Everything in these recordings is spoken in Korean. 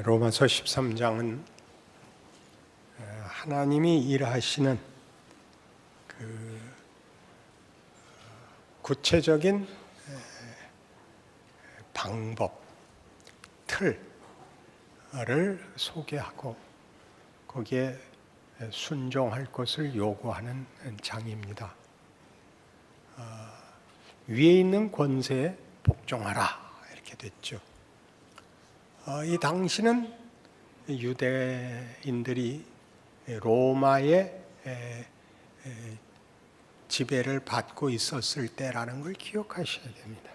로마서 13장은 하나님이 일하시는 그 구체적인 방법, 틀을 소개하고 거기에 순종할 것을 요구하는 장입니다. 위에 있는 권세에 복종하라 이렇게 됐죠. 이 당시는 유대인들이 로마의 지배를 받고 있었을 때라는 걸 기억하셔야 됩니다.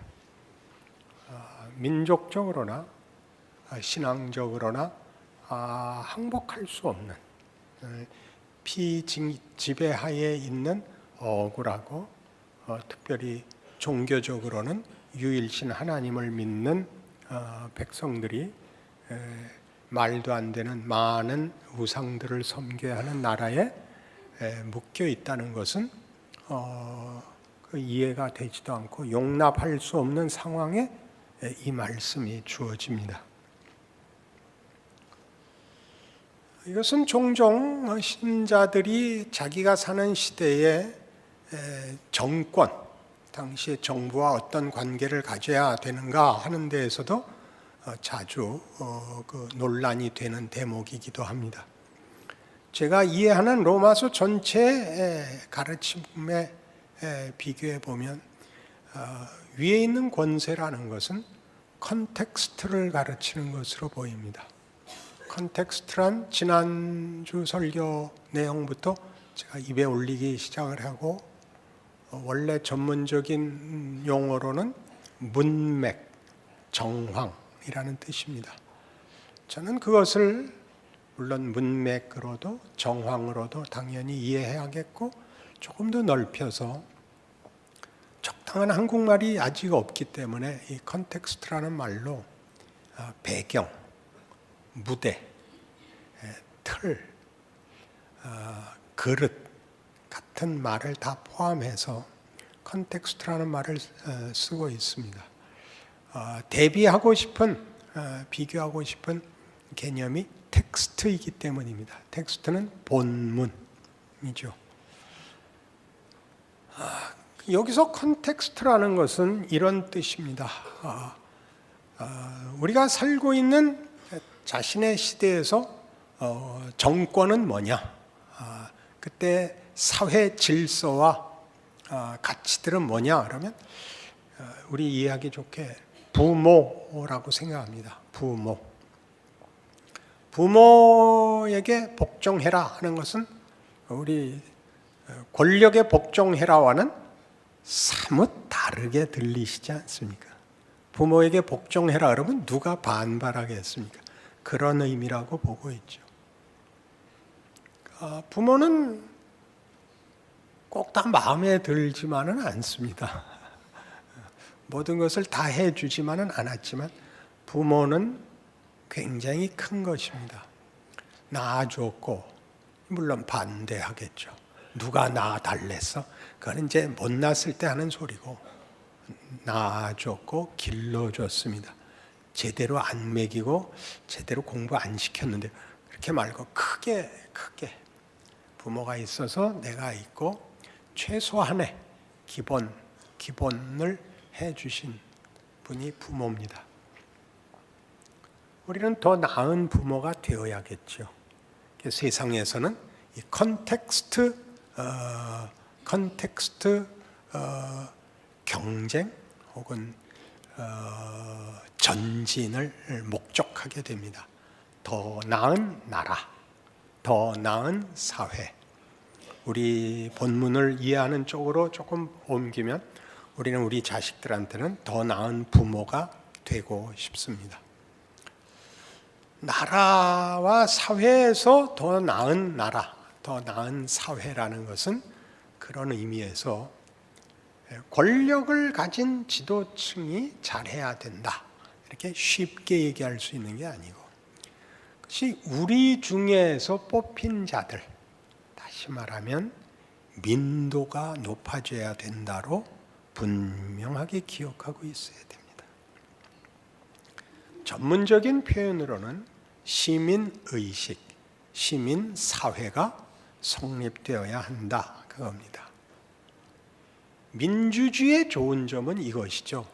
민족적으로나 신앙적으로나 항복할 수 없는 피지배하에 있는 억울하고 특별히 종교적으로는 유일신 하나님을 믿는 백성들이 말도 안 되는 많은 우상들을 섬겨야 하는 나라에 묶여 있다는 것은 그 이해가 되지도 않고 용납할 수 없는 상황에 이 말씀이 주어집니다. 이것은 종종 신자들이 자기가 사는 시대의 정권, 당시의 정부와 어떤 관계를 가져야 되는가 하는 데에서도 자주 그 논란이 되는 대목이기도 합니다. 제가 이해하는 로마서 전체의 가르침에 비교해 보면 위에 있는 권세라는 것은 컨텍스트를 가르치는 것으로 보입니다. 컨텍스트란 지난주 설교 내용부터 제가 입에 올리기 시작을 하고 원래 전문적인 용어로는 문맥, 정황이라는 뜻입니다. 저는 그것을 물론 문맥으로도 정황으로도 당연히 이해해야겠고 조금 더 넓혀서 적당한 한국말이 아직 없기 때문에 이 컨텍스트라는 말로 배경, 무대, 틀, 그릇 같은 말을 다 포함해서 컨텍스트라는 말을 쓰고 있습니다. 대비하고 싶은, 비교하고 싶은 개념이 텍스트이기 때문입니다. 텍스트는 본문이죠. 여기서 컨텍스트라는 것은 이런 뜻입니다. 우리가 살고 있는 자신의 시대에서 정권은 뭐냐? 그때 사회 질서와 가치들은 뭐냐? 그러면 우리 이해하기 좋게 부모라고 생각합니다. 부모에게 복종해라 하는 것은 우리 권력에 복종해라와는 사뭇 다르게 들리시지 않습니까? 부모에게 복종해라 그러면 누가 반발하겠습니까? 그런 의미라고 보고 있죠. 부모는 꼭 다 마음에 들지만은 않습니다. 모든 것을 다 해주지만은 않았지만 부모는 굉장히 큰 것입니다. 낳아줬고 물론 반대하겠죠. 누가 낳아달랬어? 그건 이제 못 낳았을 때 하는 소리고 낳아줬고 길러줬습니다. 제대로 안 먹이고 제대로 공부 안 시켰는데 그렇게 말고 크게 부모가 있어서 내가 있고 최소한의 기본을 해주신 분이 부모입니다. 우리는 더 나은 부모가 되어야겠죠. 세상에서는 이 컨텍스트 경쟁 혹은 전진을 목적하게 됩니다. 더 나은 나라, 더 나은 사회. 우리 본문을 이해하는 쪽으로 조금 옮기면 우리는 우리 자식들한테는 더 나은 부모가 되고 싶습니다. 나라와 사회에서 더 나은 나라, 더 나은 사회라는 것은 그런 의미에서 권력을 가진 지도층이 잘해야 된다. 이렇게 쉽게 얘기할 수 있는 게 아니고 그것이 우리 중에서 뽑힌 자들, 다시 말하면 민도가 높아져야 된다로 분명하게 기억하고 있어야 됩니다. 전문적인 표현으로는 시민의식, 시민사회가 성립되어야 한다, 그겁니다. 민주주의의 좋은 점은 이것이죠.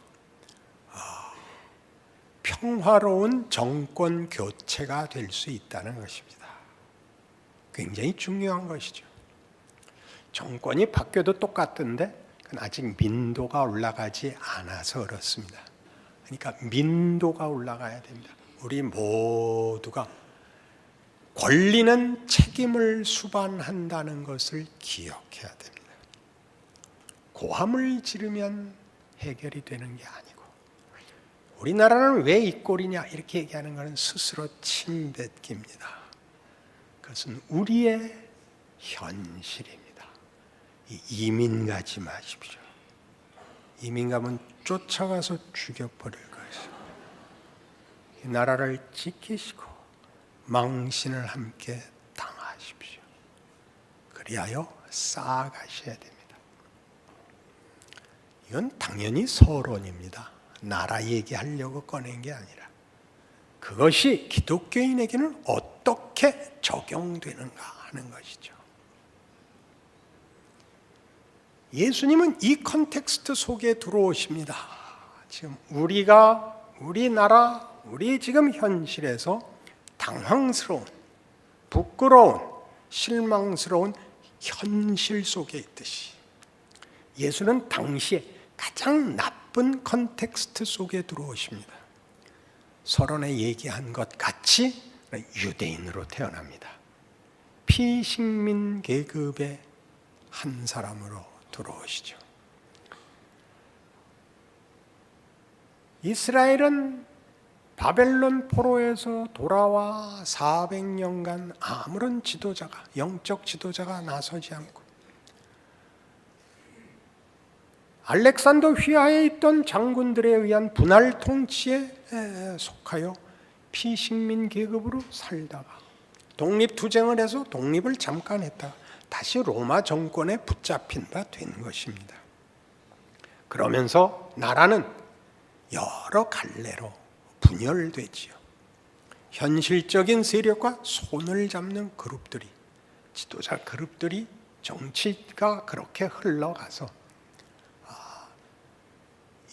평화로운 정권 교체가 될 수 있다는 것입니다. 굉장히 중요한 것이죠. 정권이 바뀌어도 똑같던데 그건 아직 민도가 올라가지 않아서 그렇습니다. 그러니까 민도가 올라가야 됩니다. 우리 모두가 권리는 책임을 수반한다는 것을 기억해야 됩니다. 고함을 지르면 해결이 되는 게 아니고, 우리나라는 왜 이 꼴이냐 이렇게 얘기하는 것은 스스로 침뱉기입니다. 그것은 우리의 현실입니다. 이민 가지 마십시오. 이민 가면 쫓아가서 죽여버릴 것이고, 이 나라를 지키시고 망신을 함께 당하십시오. 그리하여 쌓아가셔야 됩니다. 이건 당연히 서론입니다. 나라 얘기하려고 꺼낸 게 아니라 그것이 기독교인에게는 어떻게 적용되는가 하는 것이죠. 예수님은 이 컨텍스트 속에 들어오십니다. 지금 우리나라, 우리 지금 현실에서 당황스러운, 부끄러운, 실망스러운 현실 속에 있듯이 예수는 당시에 가장 나쁜 컨텍스트 속에 들어오십니다. 서론에 얘기한 것 같이 유대인으로 태어납니다. 피식민 계급의 한 사람으로 들어오시죠. 이스라엘은 바벨론 포로에서 돌아와 400년간 아무런 지도자가, 영적 지도자가 나서지 않고, 알렉산더 휘하에 있던 장군들에 의한 분할 통치에 속하여 피식민 계급으로 살다가 독립투쟁을 해서 독립을 잠깐 했다가 다시 로마 정권에 붙잡힌 바 된 것입니다. 그러면서 나라는 여러 갈래로 분열되지요. 현실적인 세력과 손을 잡는 그룹들이, 지도자 그룹들이, 정치가 그렇게 흘러가서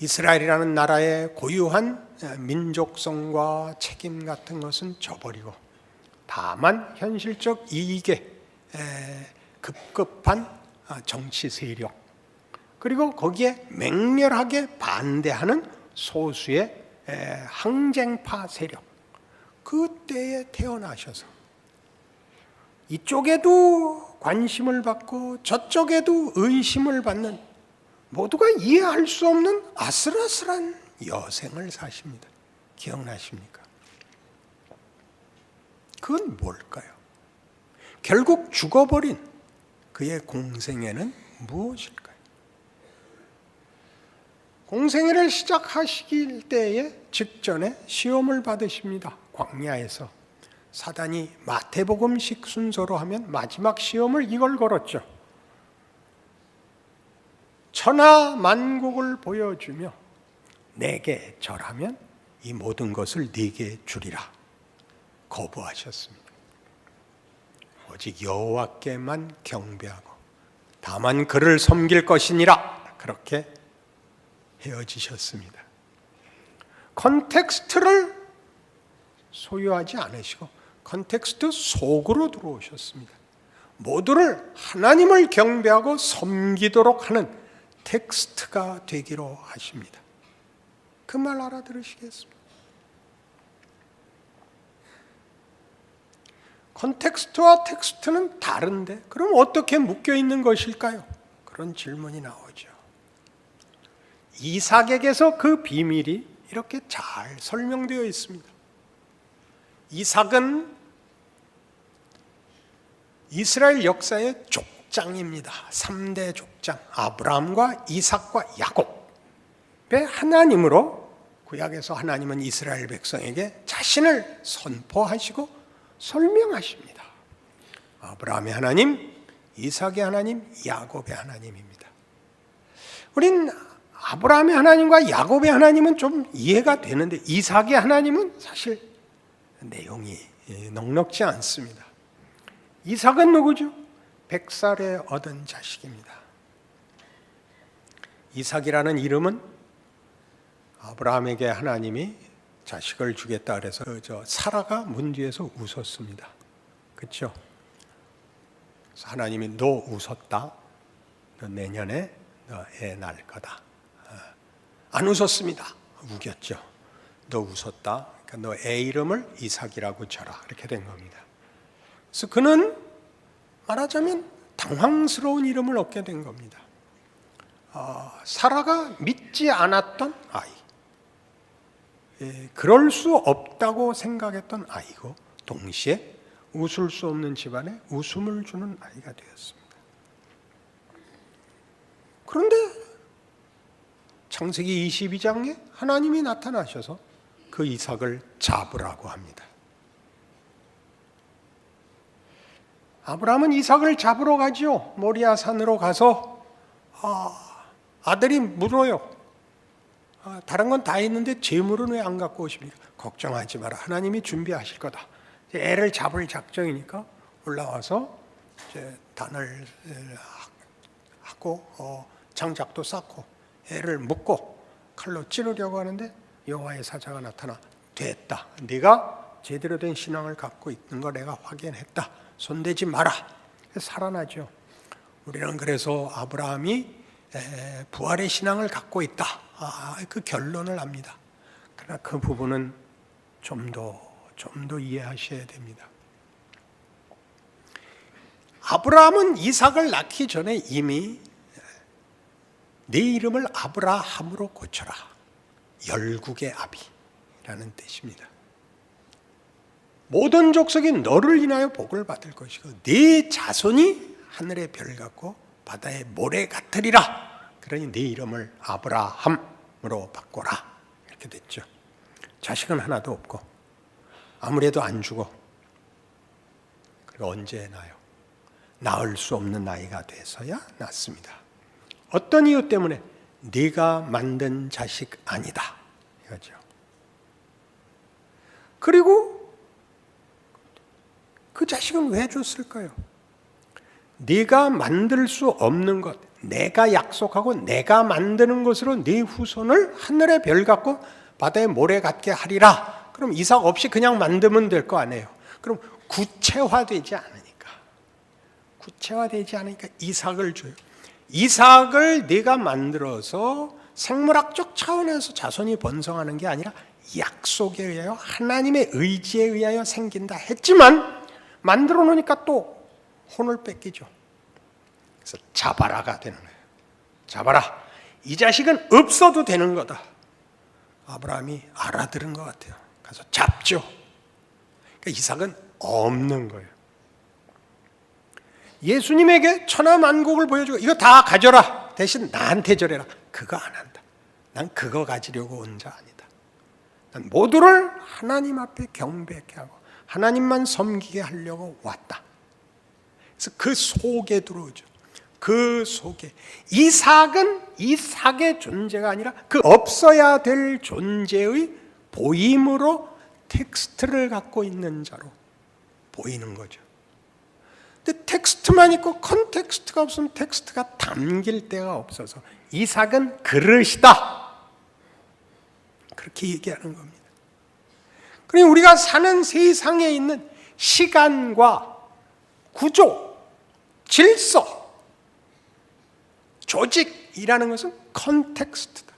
이스라엘이라는 나라의 고유한 민족성과 책임 같은 것은 저버리고 다만 현실적 이익에 급급한 정치 세력, 그리고 거기에 맹렬하게 반대하는 소수의 항쟁파 세력, 그때에 태어나셔서 이쪽에도 관심을 받고 저쪽에도 의심을 받는, 모두가 이해할 수 없는 아슬아슬한 여생을 사십니다. 기억나십니까? 그건 뭘까요? 결국 죽어버린 그의 공생애는 무엇일까요? 공생애를 시작하시길 때에 직전에 시험을 받으십니다. 광야에서 사단이 마태복음식 순서로 하면 마지막 시험을 이걸 걸었죠. 천하 만국을 보여주며 내게 절하면 이 모든 것을 네게 주리라 거부하셨습니다. 오직 여호와께만 경배하고 다만 그를 섬길 것이니라, 그렇게 헤어지셨습니다. 컨텍스트를 소유하지 않으시고 컨텍스트 속으로 들어오셨습니다. 모두를 하나님을 경배하고 섬기도록 하는 텍스트가 되기로 하십니다. 그 말 알아들으시겠습니까? 컨텍스트와 텍스트는 다른데 그럼 어떻게 묶여 있는 것일까요? 그런 질문이 나오죠. 이삭에게서 그 비밀이 이렇게 잘 설명되어 있습니다. 이삭은 이스라엘 역사의 족장입니다. 3대 족장, 아브라함과 이삭과 야곱의 하나님으로, 구약에서 하나님은 이스라엘 백성에게 자신을 선포하시고 설명하십니다. 아브라함의 하나님, 이삭의 하나님, 야곱의 하나님입니다. 우린 아브라함의 하나님과 야곱의 하나님은 좀 이해가 되는데 이삭의 하나님은 사실 내용이 넉넉지 않습니다. 이삭은 누구죠? 100살에 얻은 자식입니다. 이삭이라는 이름은 아브라함에게 하나님이 자식을 주겠다 그래서 사라가 문 뒤에서 웃었습니다. 그렇죠? 하나님이 너 웃었다. 너 내년에 너 애 낳을 거다. 안 웃었습니다. 우겼죠. 너 웃었다. 그러니까 너 애 이름을 이삭이라고 줘라. 이렇게 된 겁니다. 그래서 그는 말하자면 당황스러운 이름을 얻게 된 겁니다. 사라가 믿지 않았던 아이, 그럴 수 없다고 생각했던 아이고 동시에 웃을 수 없는 집안에 웃음을 주는 아이가 되었습니다. 그런데 창세기 22장에 하나님이 나타나셔서 그 이삭을 잡으라고 합니다. 아브라함은 이삭을 잡으러 가죠. 모리아 산으로 가서 아들이 물어요. 다른 건 다 했는데 재물은 왜 안 갖고 오십니까? 걱정하지 마라. 하나님이 준비하실 거다. 애를 잡을 작정이니까 올라와서 이제 단을 하고 장작도 쌓고 애를 묶고 칼로 찌르려고 하는데 여호와의 사자가 나타나 됐다. 네가 제대로 된 신앙을 갖고 있는 거 내가 확인했다. 손대지 마라. 살아나죠. 우리는 그래서 아브라함이 부활의 신앙을 갖고 있다. 그 결론을 압니다. 그러나 그 부분은 좀 더 이해하셔야 됩니다. 아브라함은 이삭을 낳기 전에 이미 내 이름을 아브라함으로 고쳐라. 열국의 아비라는 뜻입니다. 모든 족속이 너를 인하여 복을 받을 것이고 네 자손이 하늘의 별 같고 바다의 모래 같으리라. 그러니 네 이름을 아브라함으로 바꿔라. 이렇게 됐죠. 자식은 하나도 없고 아무래도 안 죽어. 그리고 언제 낳아요? 낳을 수 없는 나이가 돼서야 낳습니다. 어떤 이유 때문에? 네가 만든 자식 아니다. 이거죠. 그리고 그 자식은 왜 줬을까요? 네가 만들 수 없는 것, 내가 약속하고 내가 만드는 것으로 네 후손을 하늘의 별 같고 바다의 모래 같게 하리라. 그럼 이삭 없이 그냥 만들면 될 거 아니에요. 그럼 구체화되지 않으니까 이삭을 줘요. 이삭을 네가 만들어서 생물학적 차원에서 자손이 번성하는 게 아니라 약속에 의하여 하나님의 의지에 의하여 생긴다 했지만 만들어 놓으니까 또 혼을 뺏기죠. 그래서 잡아라가 되는 거예요. 잡아라. 이 자식은 없어도 되는 거다. 아브라함이 알아들은 것 같아요. 가서 잡죠. 그러니까 이삭은 없는 거예요. 예수님에게 천하만국을 보여주고 이거 다 가져라. 대신 나한테 절해라. 그거 안 한다. 난 그거 가지려고 온 자 아니다. 난 모두를 하나님 앞에 경배케 하고 하나님만 섬기게 하려고 왔다. 그래서 그 속에 들어오죠. 그 속에 이삭은 이삭의 존재가 아니라 그 없어야 될 존재의 보임으로 텍스트를 갖고 있는 자로 보이는 거죠. 근데 텍스트만 있고 컨텍스트가 없으면 텍스트가 담길 데가 없어서 이삭은 그릇이다. 그렇게 얘기하는 겁니다. 그러니 우리가 사는 세상에 있는 시간과 구조, 질서, 조직이라는 것은 컨텍스트다.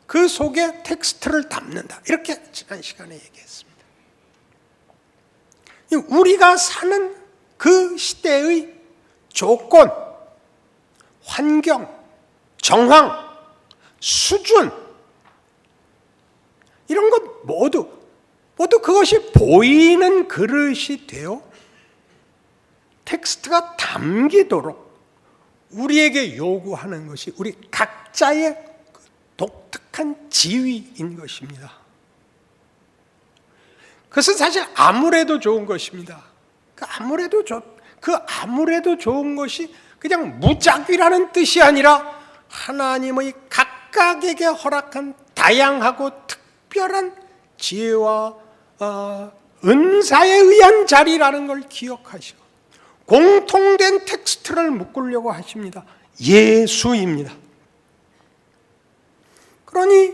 그 속에 텍스트를 담는다. 이렇게 지난 시간에 얘기했습니다. 우리가 사는 그 시대의 조건, 환경, 정황, 수준 이런 것 모두 그것이 보이는 그릇이 되어 텍스트가 담기도록 우리에게 요구하는 것이 우리 각자의 독특한 지위인 것입니다. 그것은 사실 아무래도 좋은 것입니다. 그 아무래도 좋은 것이 그냥 무작위라는 뜻이 아니라 하나님의 각각에게 허락한 다양하고 특별한 지혜와 은사에 의한 자리라는 걸 기억하시고 공통된 텍스트를 묶으려고 하십니다. 예수입니다. 그러니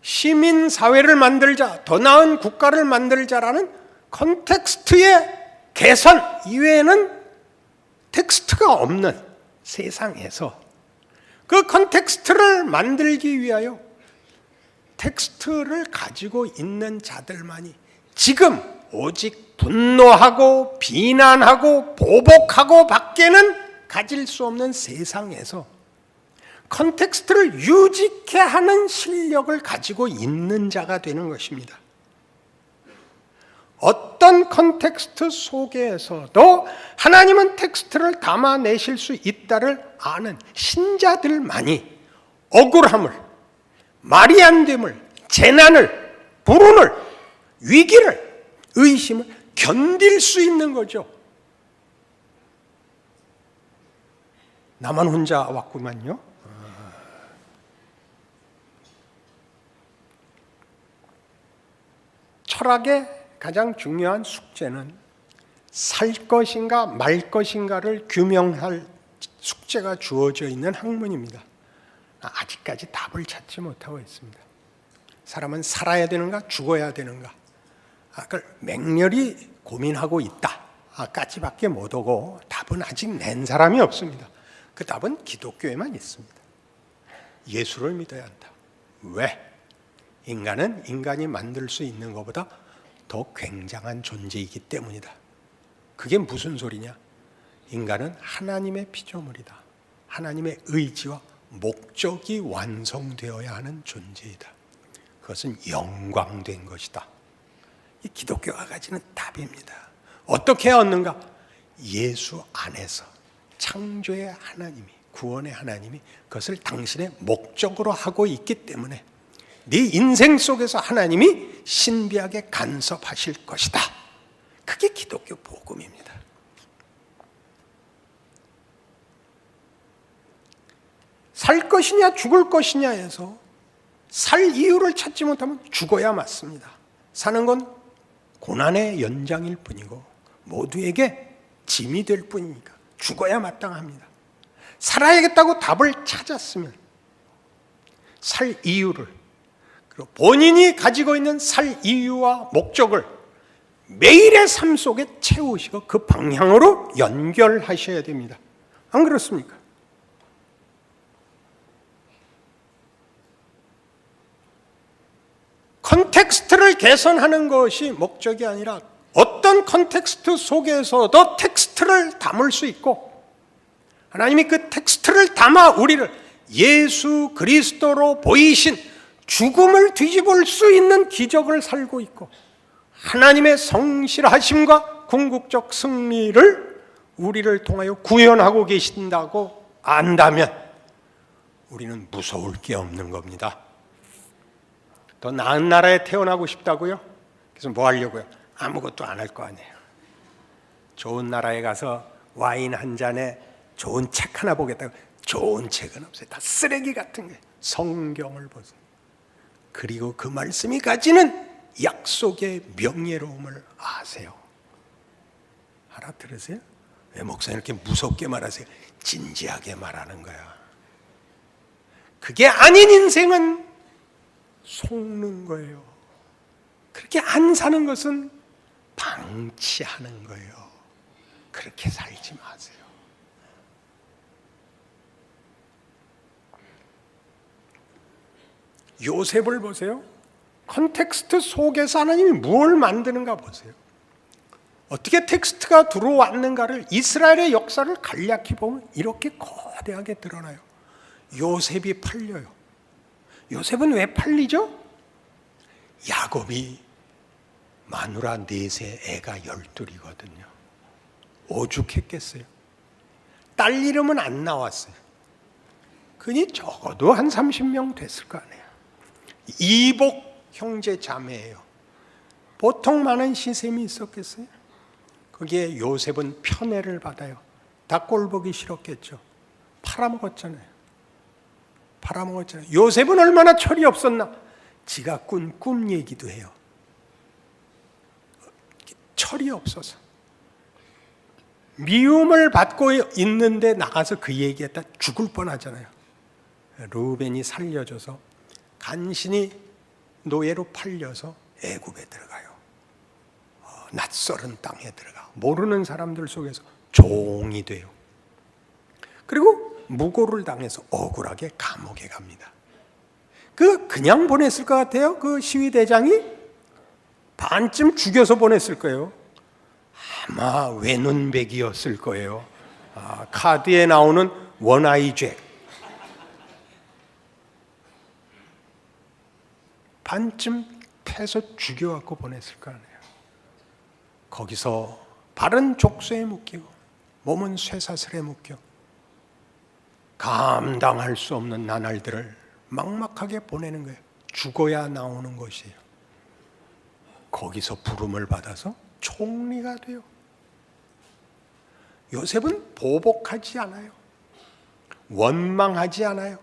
시민사회를 만들자, 더 나은 국가를 만들자라는 컨텍스트의 개선 이외에는 텍스트가 없는 세상에서 그 컨텍스트를 만들기 위하여 텍스트를 가지고 있는 자들만이 지금 오직 분노하고 비난하고 보복하고 밖에는 가질 수 없는 세상에서 컨텍스트를 유지케 하는 실력을 가지고 있는 자가 되는 것입니다. 어떤 컨텍스트 속에서도 하나님은 텍스트를 담아내실 수 있다를 아는 신자들만이 억울함을, 말이 안 됨을, 재난을, 불운을, 위기를, 의심을 견딜 수 있는 거죠. 나만 혼자 왔구만요. 철학의 가장 중요한 숙제는 살 것인가 말 것인가를 규명할 숙제가 주어져 있는 학문입니다. 아직까지 답을 찾지 못하고 있습니다. 사람은 살아야 되는가 죽어야 되는가 그걸 맹렬히 고민하고 있다까지밖에 못 오고 답은 아직 낸 사람이 없습니다. 그 답은 기독교에만 있습니다. 예수를 믿어야 한다. 왜? 인간은 인간이 만들 수 있는 것보다 더 굉장한 존재이기 때문이다. 그게 무슨 소리냐? 인간은 하나님의 피조물이다. 하나님의 의지와 목적이 완성되어야 하는 존재이다. 그것은 영광된 것이다. 이 기독교가 가지는 답입니다. 어떻게 얻는가? 예수 안에서 창조의 하나님이, 구원의 하나님이 그것을 당신의 목적으로 하고 있기 때문에 네 인생 속에서 하나님이 신비하게 간섭하실 것이다. 그게 기독교 복음입니다. 살 것이냐 죽을 것이냐에서 살 이유를 찾지 못하면 죽어야 맞습니다. 사는 건 고난의 연장일 뿐이고 모두에게 짐이 될 뿐이니까 죽어야 마땅합니다. 살아야겠다고 답을 찾았으면 살 이유를, 그리고 본인이 가지고 있는 살 이유와 목적을 매일의 삶 속에 채우시고 그 방향으로 연결하셔야 됩니다. 안 그렇습니까? 컨텍스트를 개선하는 것이 목적이 아니라 어떤 컨텍스트 속에서도 텍스트를 담을 수 있고 하나님이 그 텍스트를 담아 우리를 예수 그리스도로 보이신 죽음을 뒤집을 수 있는 기적을 살고 있고 하나님의 성실하심과 궁극적 승리를 우리를 통하여 구현하고 계신다고 안다면 우리는 무서울 게 없는 겁니다. 더 나은 나라에 태어나고 싶다고요? 그래서 뭐 하려고요? 아무것도 안 할 거 아니에요. 좋은 나라에 가서 와인 한 잔에 좋은 책 하나 보겠다고. 좋은 책은 없어요. 다 쓰레기 같은 게. 성경을 보세요. 그리고 그 말씀이 가지는 약속의 명예로움을 아세요. 알아들으세요? 왜 목사님 이렇게 무섭게 말하세요? 진지하게 말하는 거야. 그게 아닌 인생은 속는 거예요. 그렇게 안 사는 것은 방치하는 거예요. 그렇게 살지 마세요. 요셉을 보세요. 컨텍스트 속에서 하나님이 뭘 만드는가 보세요. 어떻게 텍스트가 들어왔는가를 이스라엘의 역사를 간략히 보면 이렇게 거대하게 드러나요. 요셉이 팔려요. 요셉은 왜 팔리죠? 야곱이 마누라 넷에 애가 12이거든요. 오죽했겠어요. 딸 이름은 안 나왔어요. 그니 적어도 한 30명 됐을 거 아니에요. 이복 형제 자매예요. 보통 많은 시샘이 있었겠어요? 거기에 요셉은 편애를 받아요. 다 꼴보기 싫었겠죠. 팔아먹었잖아요. 요셉은 얼마나 철이 없었나? 지가 꾼 꿈 얘기도 해요. 철이 없어서 미움을 받고 있는데 나가서 그 얘기했다 죽을 뻔하잖아요. 르우벤이 살려줘서 간신히 노예로 팔려서 애굽에 들어가요. 낯설은 땅에 들어가 모르는 사람들 속에서 종이 돼요. 그리고 무고를 당해서 억울하게 감옥에 갑니다. 그냥 보냈을 것 같아요. 그 시위대장이 반쯤 죽여서 보냈을 거예요. 아마 외눈백이었을 거예요. 카드에 나오는 원아이 죄. 반쯤 패서 죽여갖고 보냈을 거 아니에요. 거기서 발은 족쇄에 묶이고 몸은 쇠사슬에 묶여 감당할 수 없는 나날들을 막막하게 보내는 거예요. 죽어야 나오는 것이에요. 거기서 부름을 받아서 총리가 돼요. 요셉은 보복하지 않아요. 원망하지 않아요.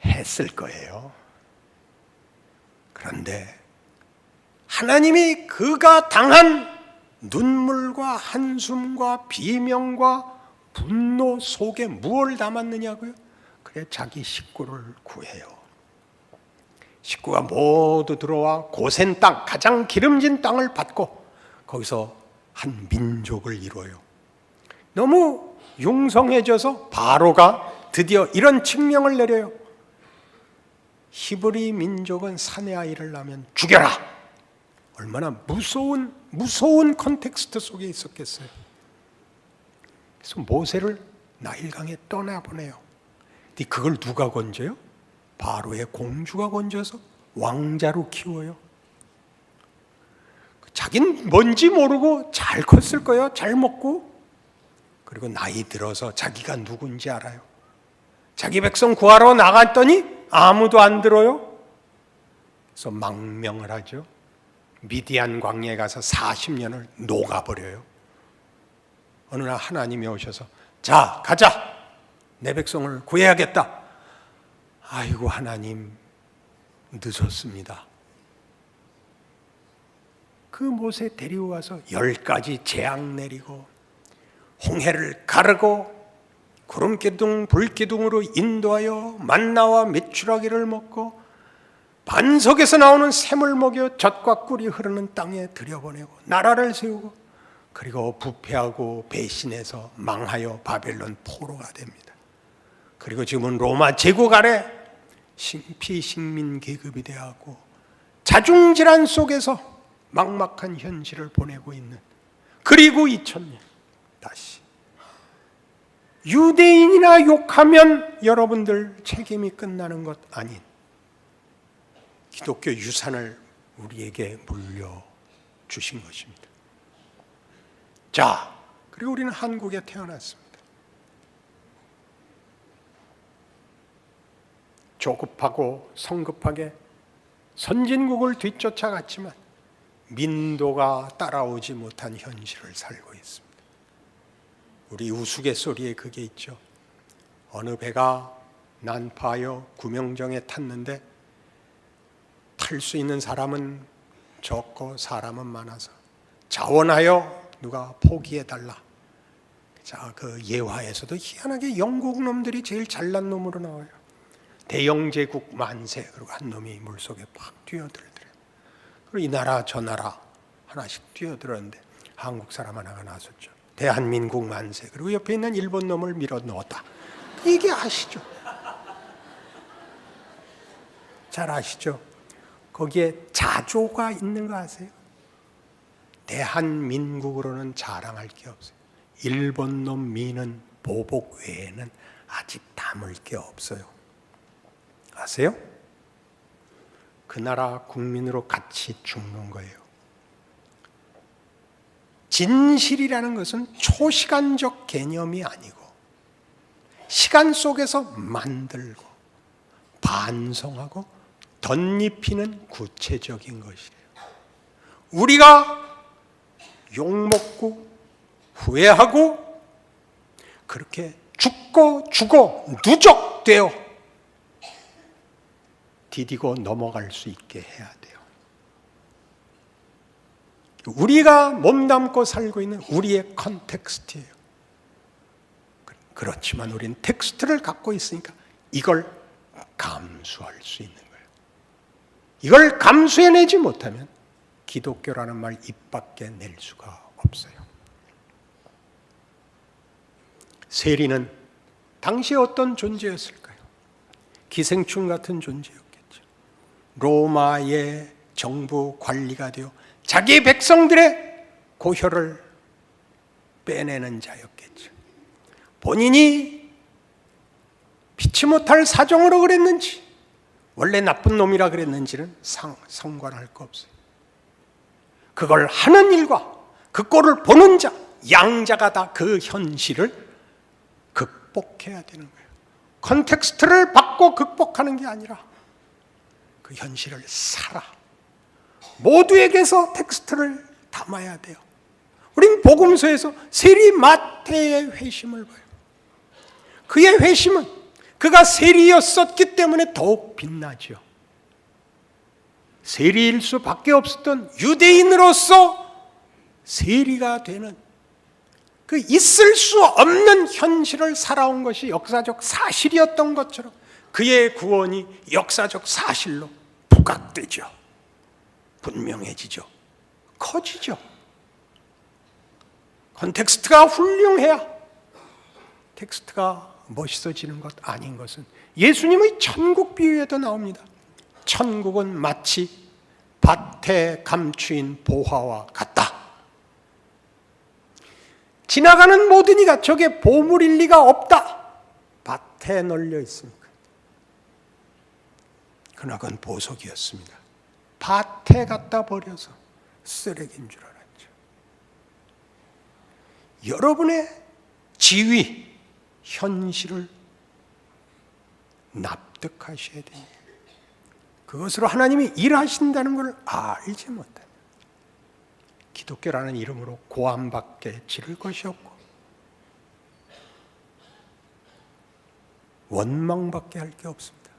했을 거예요. 그런데 하나님이 그가 당한 눈물과 한숨과 비명과 분노 속에 무엇을 담았느냐고요? 그래 자기 식구를 구해요. 식구가 모두 들어와 고센 땅, 가장 기름진 땅을 받고 거기서 한 민족을 이루어요. 너무 융성해져서 바로가 드디어 이런 칙령을 내려요. 히브리 민족은 사내 아이를 낳으면 죽여라. 얼마나 무서운 컨텍스트 속에 있었겠어요. 그래서 모세를 나일강에 떠나보내요. 근데 그걸 누가 건져요? 바로의 공주가 건져서 왕자로 키워요. 자긴 뭔지 모르고 잘 컸을 거예요. 잘 먹고. 그리고 나이 들어서 자기가 누군지 알아요. 자기 백성 구하러 나갔더니 아무도 안 들어요. 그래서 망명을 하죠. 미디안 광야에 가서 40년을 녹아버려요. 어느 날 하나님이 오셔서 자 가자, 내 백성을 구해야겠다. 아이고 하나님 늦었습니다. 그 모세 데리고 가서 10가지 재앙 내리고 홍해를 가르고 구름기둥 불기둥으로 인도하여 만나와 메추라기를 먹고 반석에서 나오는 샘을 먹여 젖과 꿀이 흐르는 땅에 들여보내고 나라를 세우고 그리고 부패하고 배신해서 망하여 바벨론 포로가 됩니다. 그리고 지금은 로마 제국 아래 피식민 계급이 되었고 자중질환 속에서 막막한 현실을 보내고 있는, 그리고 2000년 다시 유대인이나 욕하면 여러분들 책임이 끝나는 것 아닌 기독교 유산을 우리에게 물려주신 것입니다. 자, 그리고 우리는 한국에 태어났습니다. 조급하고 성급하게 선진국을 뒤쫓아갔지만 민도가 따라오지 못한 현실을 살고 있습니다. 우리 우스갯소리에 그게 있죠. 어느 배가 난파하여 구명정에 탔는데 탈 수 있는 사람은 적고 사람은 많아서 자원하여 누가 포기해달라. 자, 그 예화에서도 희한하게 영국 놈들이 제일 잘난 놈으로 나와요. 대영제국 만세. 그리고 한 놈이 물속에 팍 뛰어들더래요. 그리고 이 나라 저 나라 하나씩 뛰어들었는데 한국 사람 하나가 나섰죠. 대한민국 만세. 그리고 옆에 있는 일본 놈을 밀어 넣었다. 이게 아시죠? 잘 아시죠? 거기에 자조가 있는 거 아세요? 대한민국으로는 자랑할 게 없어요. 일본 놈 미는 보복 외에는 아직 담을 게 없어요. 아세요? 그 나라 국민으로 같이 죽는 거예요. 진실이라는 것은 초시간적 개념이 아니고 시간 속에서 만들고 반성하고 덧입히는 구체적인 것이에요. 우리가 욕먹고 후회하고 그렇게 죽고 죽어 누적되어 디디고 넘어갈 수 있게 해야 돼요. 우리가 몸담고 살고 있는 우리의 컨텍스트예요. 그렇지만 우리는 텍스트를 갖고 있으니까 이걸 감수할 수 있는 거예요. 이걸 감수해내지 못하면 기독교라는 말 입 밖에 낼 수가 없어요. 세리는 당시에 어떤 존재였을까요? 기생충 같은 존재였겠죠. 로마의 정부 관리가 되어 자기 백성들의 고혈을 빼내는 자였겠죠. 본인이 피치 못할 사정으로 그랬는지, 원래 나쁜 놈이라 그랬는지는 상관할 거 없어요. 그걸 하는 일과 그 꼴을 보는 자, 양자가 다 그 현실을 극복해야 되는 거예요. 컨텍스트를 받고 극복하는 게 아니라 그 현실을 살아. 모두에게서 텍스트를 담아야 돼요. 우린 복음서에서 세리 마태의 회심을 봐요. 그의 회심은 그가 세리였었기 때문에 더욱 빛나죠. 세리일 수밖에 없었던 유대인으로서 세리가 되는 그 있을 수 없는 현실을 살아온 것이 역사적 사실이었던 것처럼 그의 구원이 역사적 사실로 부각되죠. 분명해지죠. 커지죠. 컨텍스트가 훌륭해야 텍스트가 멋있어지는 것 아닌 것은 예수님의 천국 비유에도 나옵니다. 천국은 마치 밭에 감추인 보화와 같다. 지나가는 모든 이가 저게 보물일 리가 없다. 밭에 널려 있으니까. 그러나 그건 보석이었습니다. 밭에 갖다 버려서 쓰레기인 줄 알았죠. 여러분의 지위, 현실을 납득하셔야 됩니다. 그것으로 하나님이 일하신다는 걸 알지 못합니다. 기독교라는 이름으로 고함밖에 지를 것이 없고 원망밖에 할 게 없습니다.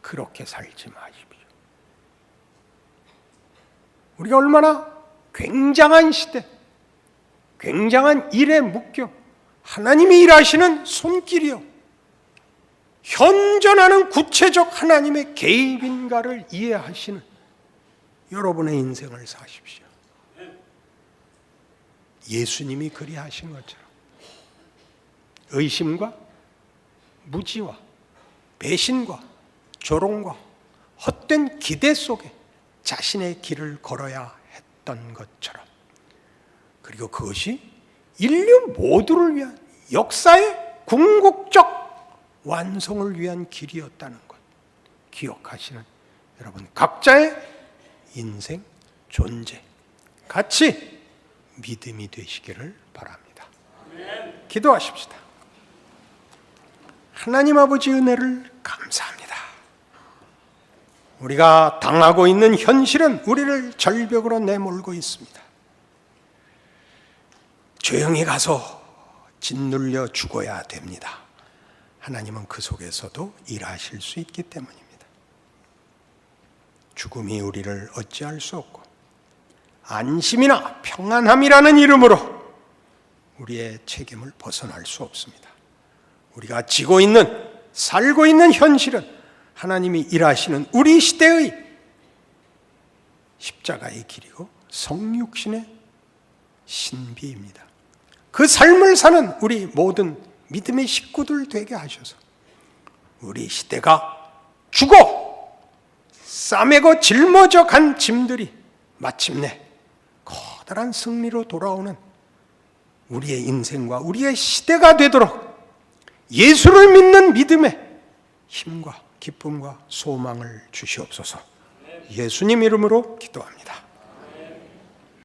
그렇게 살지 마십시오. 우리가 얼마나 굉장한 시대, 굉장한 일에 묶여 하나님이 일하시는 손길이요, 현존하는 구체적 하나님의 개입인가를 이해하시는 여러분의 인생을 사십시오. 예수님이 그리하신 것처럼 의심과 무지와 배신과 조롱과 헛된 기대 속에 자신의 길을 걸어야 했던 것처럼, 그리고 그것이 인류 모두를 위한 역사의 궁극적 완성을 위한 길이었다는 것 기억하시는 여러분 각자의 인생, 존재, 같이 믿음이 되시기를 바랍니다. 기도하십시다. 하나님 아버지 은혜를 감사합니다. 우리가 당하고 있는 현실은 우리를 절벽으로 내몰고 있습니다. 조용히 가서 짓눌려 죽어야 됩니다. 하나님은 그 속에서도 일하실 수 있기 때문입니다. 죽음이 우리를 어찌할 수 없고 안심이나 평안함이라는 이름으로 우리의 책임을 벗어날 수 없습니다. 우리가 지고 있는, 살고 있는 현실은 하나님이 일하시는 우리 시대의 십자가의 길이고 성육신의 신비입니다. 그 삶을 사는 우리 모든 믿음의 식구들 되게 하셔서 우리 시대가 죽어 싸매고 짊어져 간 짐들이 마침내 커다란 승리로 돌아오는 우리의 인생과 우리의 시대가 되도록 예수를 믿는 믿음의 힘과 기쁨과 소망을 주시옵소서. 예수님 이름으로 기도합니다.